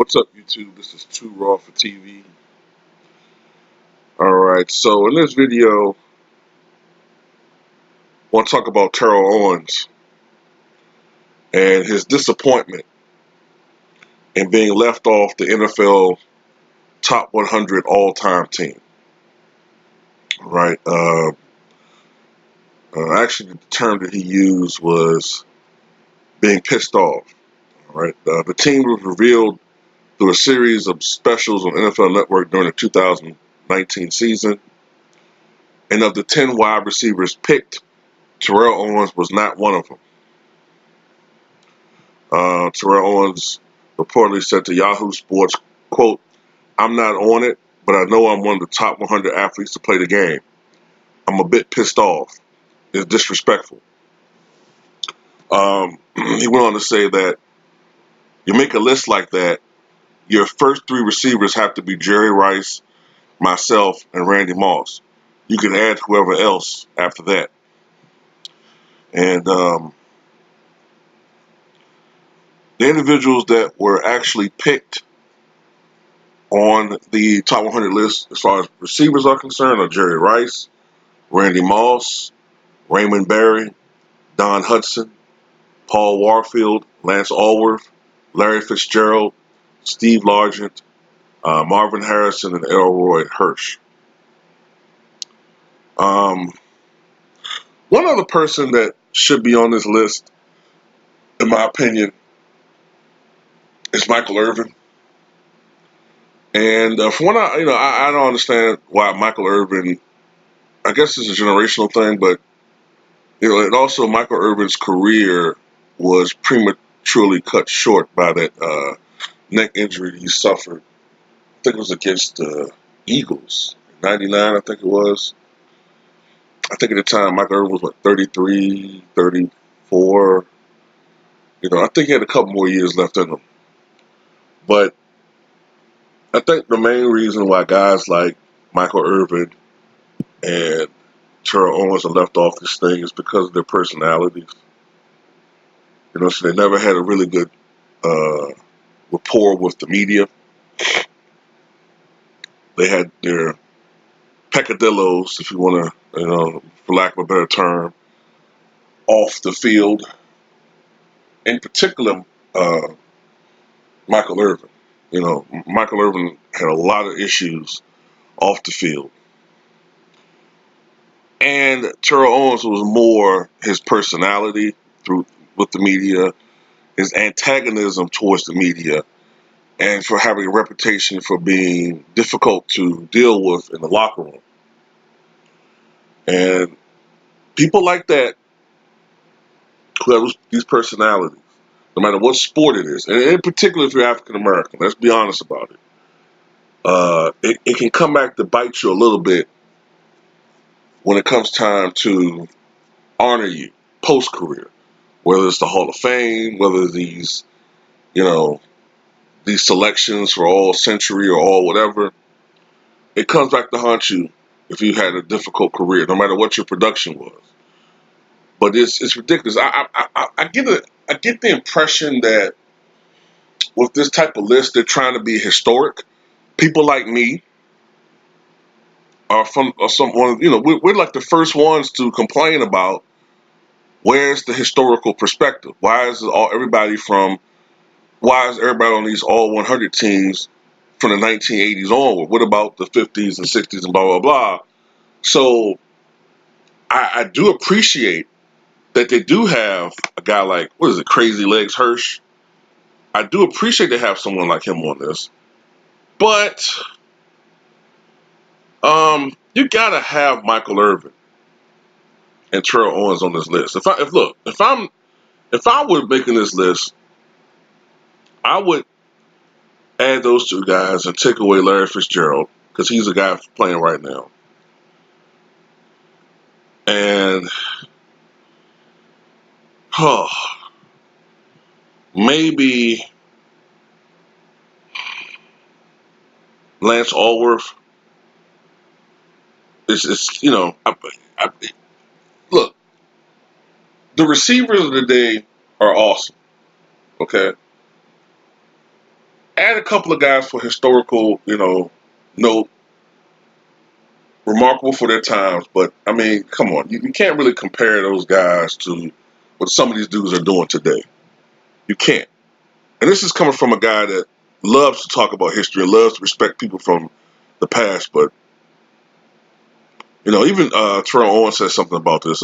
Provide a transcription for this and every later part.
What's up, YouTube? This is Too Raw for TV. Alright, so in this video, I want to talk about Terrell Owens and his disappointment in being left off the NFL top 100 all-time team. Right? Actually, the term that he used was being pissed off. Right? The team was revealed through a series of specials on NFL Network during the 2019 season. And of the 10 wide receivers picked, Terrell Owens was not one of them. Terrell Owens reportedly said to Yahoo Sports, quote, "I'm not on it, but I know I'm one of the top 100 athletes to play the game. I'm a bit pissed off. It's disrespectful." He went on to say that you make a list like that, your first three receivers have to be Jerry Rice, myself, and Randy Moss. You can add whoever else after that. And the individuals that were actually picked on the top 100 list as far as receivers are concerned are Jerry Rice, Randy Moss, Raymond Berry, Don Hudson, Paul Warfield, Lance Allworth, Larry Fitzgerald, Steve Largent, Marvin Harrison, and Elroy Hirsch. One other person that should be on this list, in my opinion, is Michael Irvin. And from what I don't understand why Michael Irvin. I guess it's a generational thing, but and also Michael Irvin's career was prematurely cut short by that neck injury he suffered. I think it was against the Eagles, '99. I think it was. I think at the time Michael Irvin was 33, 34. I think he had a couple more years left in him. But I think the main reason why guys like Michael Irvin and Terrell Owens are left off this thing is because of their personalities. So they never had a really good rapport with the media. They had their peccadillos, if you want to, for lack of a better term, off the field. In particular, Michael Irvin. Michael Irvin had a lot of issues off the field. And Terrell Owens was more his personality with the media, his antagonism towards the media, and for having a reputation for being difficult to deal with in the locker room. And people like that, who have these personalities, no matter what sport it is, and in particular if you're African American, let's be honest about it, it can come back to bite you a little bit when it comes time to honor you post-career, whether it's the Hall of Fame, whether these selections for all century or all whatever, it comes back to haunt you if you had a difficult career, no matter what your production was. But it's ridiculous. I get the impression that with this type of list, they're trying to be historic. People like me are someone, we're like the first ones to complain about where's the historical perspective. Why is everybody on these all 100 teams from the 1980s onward? What about the 50s and 60s and blah, blah, blah? So I do appreciate that they do have a guy like, what is it, Crazy Legs Hirsch? I do appreciate they have someone like him on this. But you gotta have Michael Irvin and Terrell Owens on this list. If I were making this list, I would add those two guys and take away Larry Fitzgerald because he's a guy playing right now. And maybe Lance Allworth. Look, the receivers of the day are awesome. Okay, Add a couple of guys for historical, note, remarkable for their times. But I mean, come on, you can't really compare those guys to what some of these dudes are doing today. You can't. And this is coming from a guy that loves to talk about history and loves to respect people from the past. But even Terrell Owens says something about this.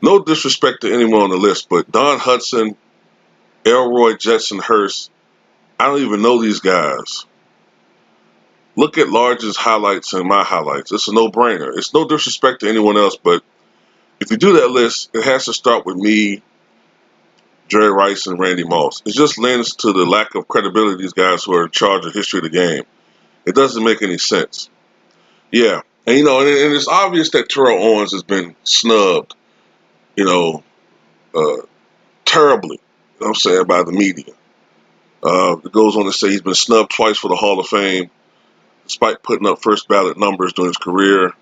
No disrespect to anyone on the list, but Don Hudson, Elroy, Jetson, Hurst, I don't even know these guys. Look at Large's highlights and my highlights. It's a no-brainer. It's no disrespect to anyone else, but if you do that list, it has to start with me, Jerry Rice, and Randy Moss. It just lends to the lack of credibility of these guys who are in charge of history of the game. It doesn't make any sense. Yeah. And it's obvious that Terrell Owens has been snubbed, you know, uh, terribly, I'm saying, by the media. It goes on to say he's been snubbed twice for the Hall of Fame, despite putting up first ballot numbers during his career.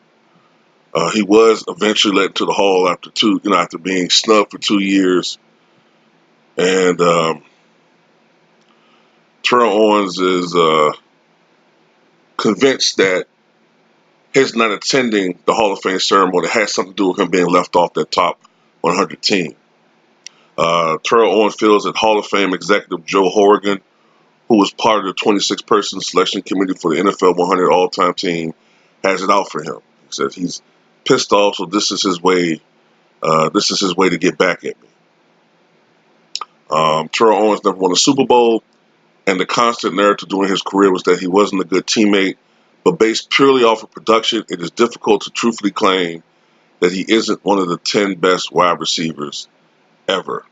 He was eventually let into the Hall after being snubbed for 2 years. And Terrell Owens is convinced that his not attending the Hall of Fame ceremony has something to do with him being left off that top 100 team. Terrell Owens feels that Hall of Fame executive Joe Horrigan, who was part of the 26-person selection committee for the NFL 100 all-time team, has it out for him. He says he's pissed off, so this is his way. This is his way to get back at me. Terrell Owens never won a Super Bowl, and the constant narrative during his career was that he wasn't a good teammate. But based purely off of production, it is difficult to truthfully claim that he isn't one of the 10 best wide receivers ever.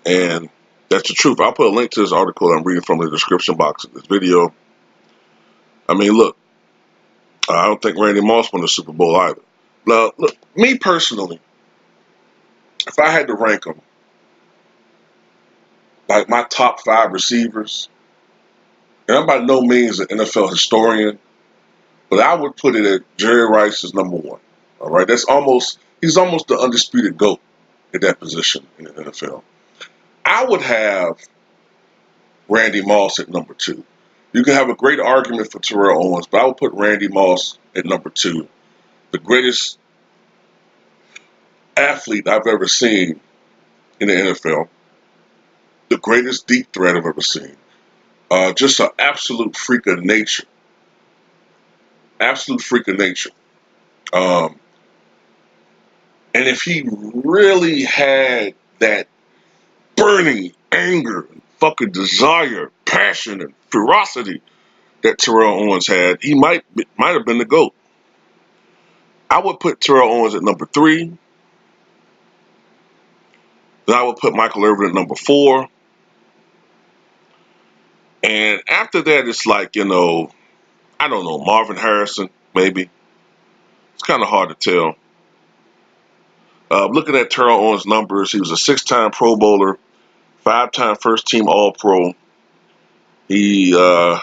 And that's the truth. I'll put a link to this article I'm reading from in the description box of this video. I mean, look, I don't think Randy Moss won the Super Bowl either. Now, look, me personally, if I had to rank them, like my top 5 receivers, and I'm by no means an NFL historian, but I would put it at Jerry Rice as number 1. All right, he's almost the undisputed GOAT at that position in the NFL. I would have Randy Moss at number 2. You can have a great argument for Terrell Owens, but I would put Randy Moss at number 2. The greatest athlete I've ever seen in the NFL. The greatest deep threat I've ever seen. Just an absolute freak of nature. Absolute freak of nature. Um, and if he really had that burning anger, fucking desire, passion, and ferocity that Terrell Owens had, he might have been the GOAT. I would put Terrell Owens at number 3. Then I would put Michael Irvin at number 4. And after that, it's like, I don't know, Marvin Harrison, maybe. It's kind of hard to tell. Looking at Terrell Owens' numbers, he was a 6-time Pro Bowler, 5-time first-team All-Pro. He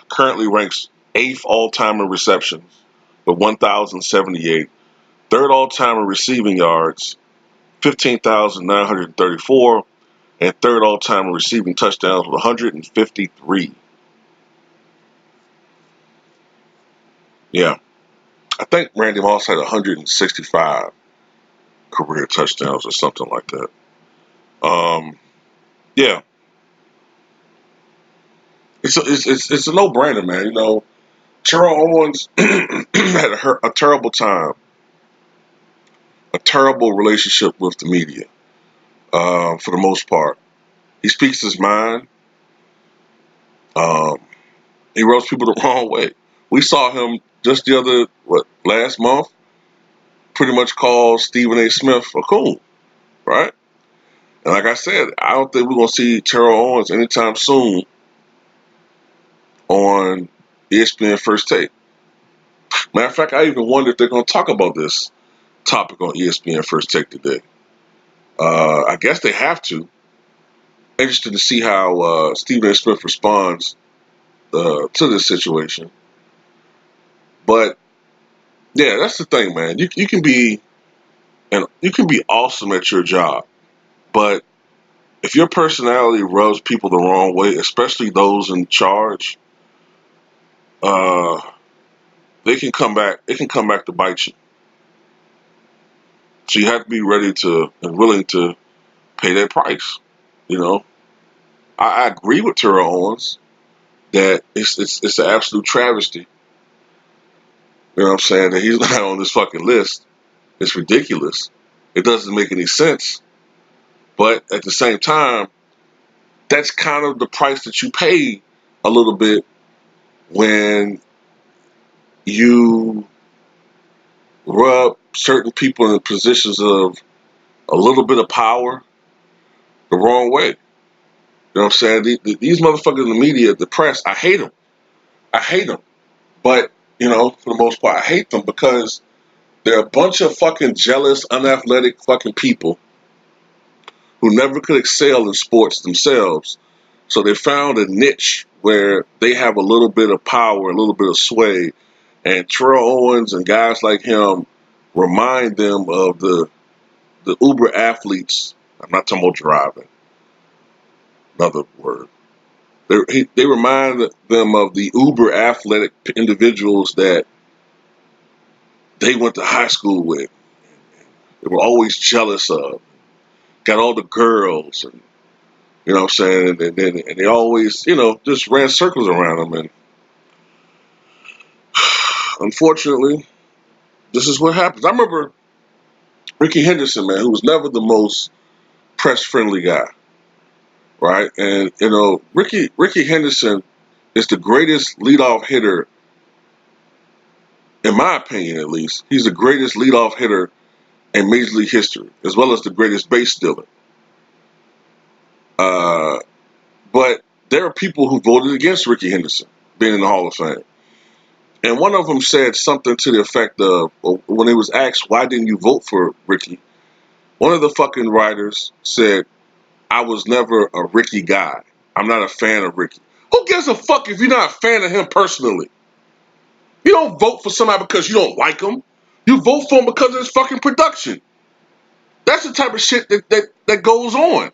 currently ranks 8th all-time in receptions with 1,078, 3rd all-time in receiving yards, 15,934, and 3rd all-time in receiving touchdowns with 153. Yeah, I think Randy Moss had 165 career touchdowns or something like that. Yeah, it's a no-brainer, man. Terrell Owens had a terrible time, a terrible relationship with the media, for the most part. He speaks his mind. Um, he rubs people the wrong way. We saw him just last month, pretty much call Stephen A. Smith a coon, right? And like I said, I don't think we're going to see Terrell Owens anytime soon on ESPN First Take. Matter of fact, I even wonder if they're going to talk about this topic on ESPN First Take today. I guess they have to. Interested to see how Stephen A. Smith responds to this situation. But yeah, that's the thing, man. You can be awesome at your job, but if your personality rubs people the wrong way, especially those in charge, uh, they can come back. It can come back to bite you. So you have to be ready to and willing to pay that price. You know, I agree with Terrell Owens that it's an absolute travesty. You know what I'm saying? That he's not on this fucking list. It's ridiculous. It doesn't make any sense. But at the same time, that's kind of the price that you pay a little bit when you rub certain people in positions of a little bit of power the wrong way. You know what I'm saying? These motherfuckers in the media, the press, I hate them. I hate them. But, you know, for the most part, I hate them because they're a bunch of fucking jealous, unathletic fucking people who never could excel in sports themselves. So they found a niche where they have a little bit of power, a little bit of sway. And Terrell Owens and guys like him remind them of the uber athletes. I'm not talking about driving, another word. They remind them of the uber athletic individuals that they went to high school with. They were always jealous of. Got all the girls, and you know what I'm saying, and they always, you know, just ran circles around them. And unfortunately, this is what happens. I remember Ricky Henderson, man, who was never the most press friendly guy, right? And you know, Ricky Henderson is the greatest leadoff hitter, in my opinion, at least. He's the greatest leadoff hitter in Major League history, as well as the greatest base stealer. Uh, but there are people who voted against Ricky Henderson being in the Hall of Fame. And one of them said something to the effect of, when he was asked, why didn't you vote for Ricky? One of the fucking writers said, I was never a Ricky guy. I'm not a fan of Ricky. Who gives a fuck if you're not a fan of him personally? You don't vote for somebody because you don't like him. You vote for him because of his fucking production. That's the type of shit that goes on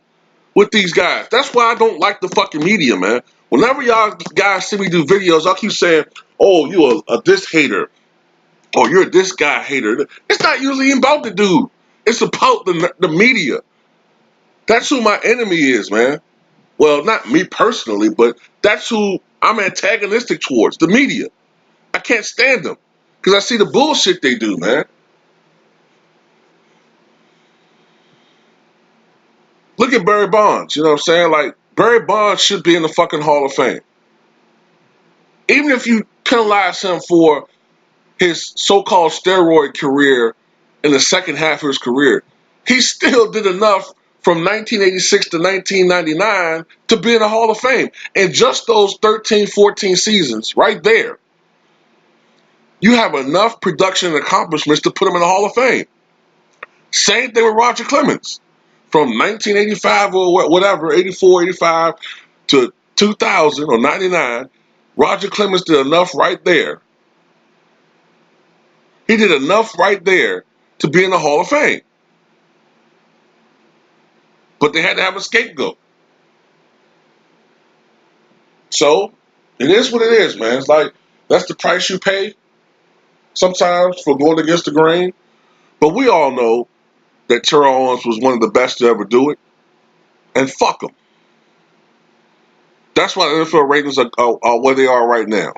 with these guys. That's why I don't like the fucking media, man. Whenever y'all guys see me do videos, I'll keep saying, oh, you a this hater, or you're a this guy hater. It's not usually about the dude. It's about the media. That's who my enemy is, man. Well, not me personally, but that's who I'm antagonistic towards, the media. I can't stand them because I see the bullshit they do, man. Look at Barry Bonds, you know what I'm saying? Like, Barry Bonds should be in the fucking Hall of Fame. Even if you penalize him for his so-called steroid career in the second half of his career, he still did enough from 1986 to 1999 to be in the Hall of Fame. And just those 13, 14 seasons right there, you have enough production and accomplishments to put him in the Hall of Fame. Same thing with Roger Clemens. From 1985 or whatever, 84, 85 to 2000 or 99, Roger Clemens did enough right there. He did enough right there to be in the Hall of Fame. But they had to have a scapegoat. So it is what it is, man. It's like that's the price you pay sometimes for going against the grain. But we all know that Terrell Owens was one of the best to ever do it. And fuck him. That's why the NFL ratings are where they are right now.